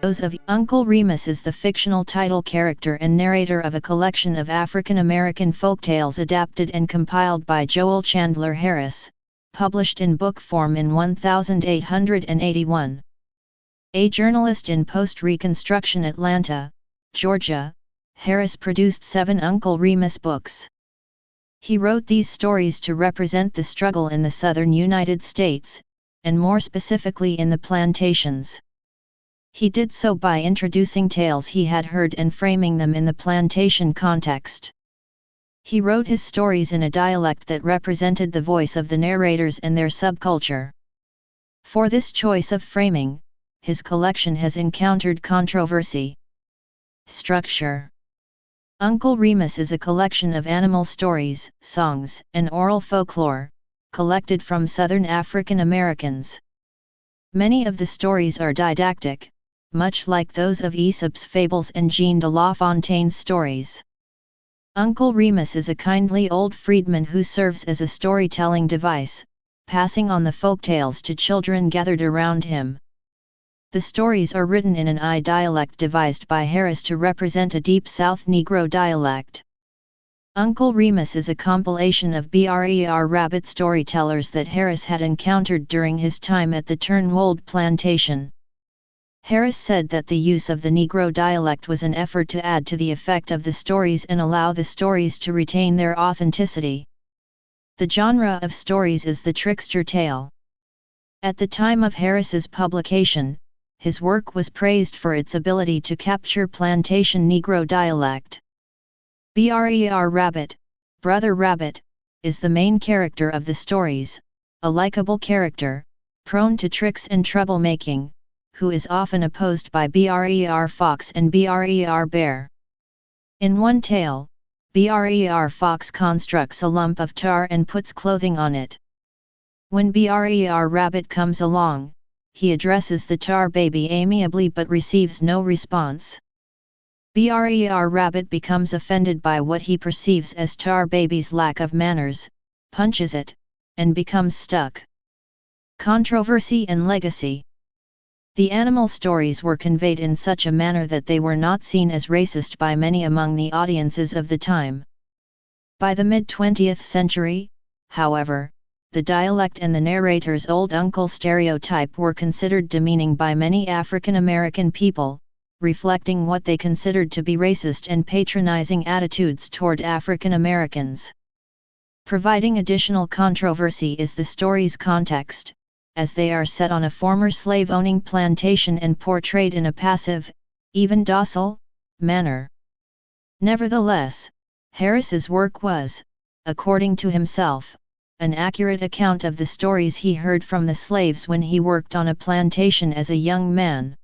Those of Uncle Remus is the fictional title character and narrator of a collection of African American folktales adapted and compiled by Joel Chandler Harris, published in book form in 1881. A journalist in post-Reconstruction Atlanta, Georgia, Harris produced 7 Uncle Remus books. He wrote these stories to represent the struggle in the southern United States, and more specifically in the plantations. He did so by introducing tales he had heard and framing them in the plantation context. He wrote his stories in a dialect that represented the voice of the narrators and their subculture. For this choice of framing, his collection has encountered controversy. Structure. Uncle Remus is a collection of animal stories, songs, and oral folklore, collected from Southern African Americans. Many of the stories are didactic, much like those of Aesop's fables and Jean de La Fontaine's stories. Uncle Remus is a kindly old freedman who serves as a storytelling device, passing on the folktales to children gathered around him. The stories are written in an I dialect devised by Harris to represent a Deep South Negro dialect. Uncle Remus is a compilation of Br'er Rabbit storytellers that Harris had encountered during his time at the Turnwold plantation. Harris said that the use of the Negro dialect was an effort to add to the effect of the stories and allow the stories to retain their authenticity. The genre of stories is the trickster tale. At the time of Harris's publication, his work was praised for its ability to capture plantation Negro dialect. Br'er Rabbit, Brother Rabbit, is the main character of the stories, a likable character, prone to tricks and troublemaking, who is often opposed by Br'er Fox and Br'er Bear. In one tale, Br'er Fox constructs a lump of tar and puts clothing on it. When Br'er Rabbit comes along, he addresses the tar baby amiably but receives no response. Br'er Rabbit becomes offended by what he perceives as tar baby's lack of manners, punches it, and becomes stuck. Controversy and legacy. The animal stories were conveyed in such a manner that they were not seen as racist by many among the audiences of the time. By the mid-20th century, however, the dialect and the narrator's old uncle stereotype were considered demeaning by many African American people, reflecting what they considered to be racist and patronizing attitudes toward African Americans. Providing additional controversy is the story's context, as they are set on a former slave-owning plantation and portrayed in a passive, even docile, manner. Nevertheless, Harris's work was, according to himself, an accurate account of the stories he heard from the slaves when he worked on a plantation as a young man.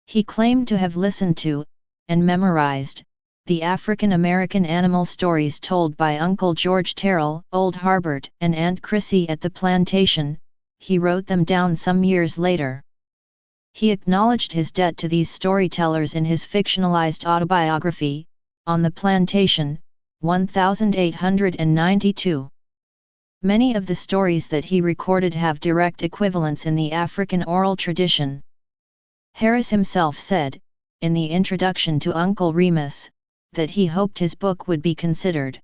He claimed to have listened to, and memorized, the African American animal stories told by Uncle George Terrell, Old Harbert, and Aunt Chrissy at the plantation. He wrote them down some years later. He acknowledged his debt to these storytellers in his fictionalized autobiography, On the Plantation, 1892. Many of the stories that he recorded have direct equivalents in the African oral tradition. Harris himself said, in the introduction to Uncle Remus, that he hoped his book would be considered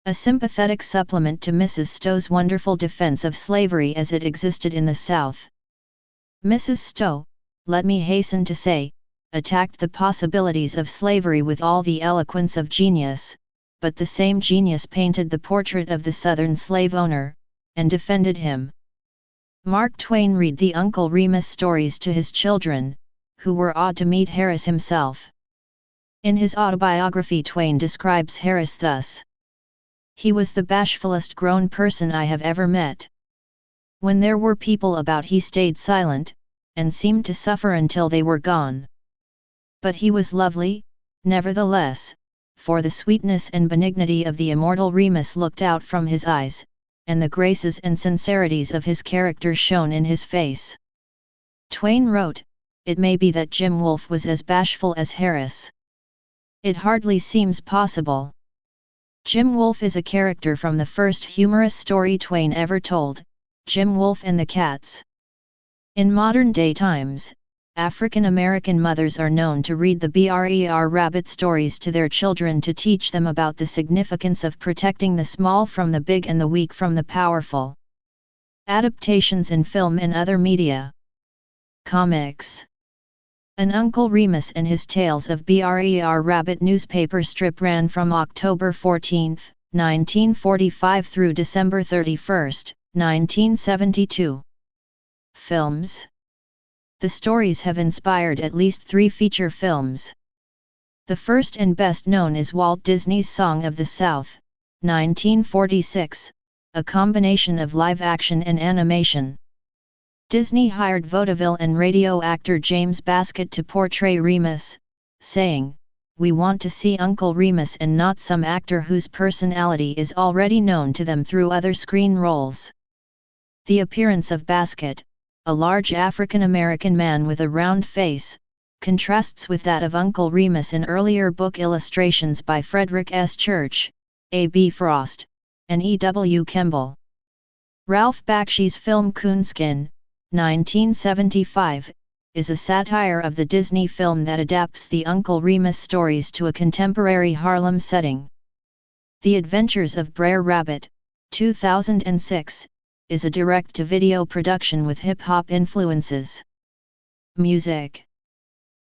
a sympathetic supplement to Mrs. Stowe's wonderful defense of slavery as it existed in the South. Mrs. Stowe, let me hasten to say, attacked the possibilities of slavery with all the eloquence of genius, but the same genius painted the portrait of the Southern slave owner, and defended him. Mark Twain read the Uncle Remus stories to his children, who were awed to meet Harris himself. In his autobiography, Twain describes Harris thus: "He was the bashfulest grown person I have ever met. When there were people about he stayed silent, and seemed to suffer until they were gone. But he was lovely, nevertheless, for the sweetness and benignity of the immortal Remus looked out from his eyes, and the graces and sincerities of his character shone in his face." Twain wrote, "It may be that Jim Wolfe was as bashful as Harris. It hardly seems possible." Jim Wolfe is a character from the first humorous story Twain ever told, Jim Wolfe and the Cats. In modern-day times, African American mothers are known to read the BRER rabbit stories to their children to teach them about the significance of protecting the small from the big and the weak from the powerful. Adaptations in film and other media. Comics. An Uncle Remus and His Tales of BRER Rabbit newspaper strip ran from October 14, 1945 through December 31, 1972. Films. The stories have inspired at least 3 feature films. The first and best known is Walt Disney's Song of the South, 1946, a combination of live action and animation. Disney hired vaudeville and radio actor James Baskett to portray Remus, saying, "We want to see Uncle Remus and not some actor whose personality is already known to them through other screen roles." The appearance of Baskett, a large African American man with a round face, contrasts with that of Uncle Remus in earlier book illustrations by Frederick S. Church, A. B. Frost, and E. W. Kemble. Ralph Bakshi's film Coonskin, 1975, is a satire of the Disney film that adapts the Uncle Remus stories to a contemporary Harlem setting. The Adventures of Brer Rabbit, 2006, is a direct-to-video production with hip-hop influences. Music.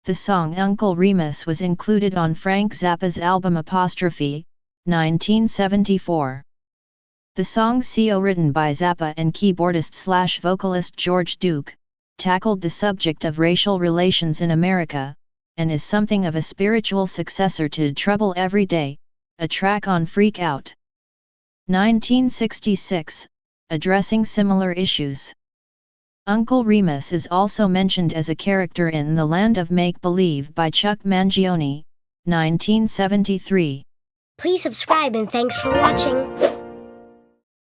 The song Uncle Remus was included on Frank Zappa's album Apostrophe, 1974. The song CO, written by Zappa and keyboardist/vocalist George Duke, tackled the subject of racial relations in America, and is something of a spiritual successor to Trouble Every Day, a track on Freak Out. 1966, addressing similar issues. Uncle Remus is also mentioned as a character in The Land of Make-Believe by Chuck Mangione, 1973. Please subscribe and thanks for watching.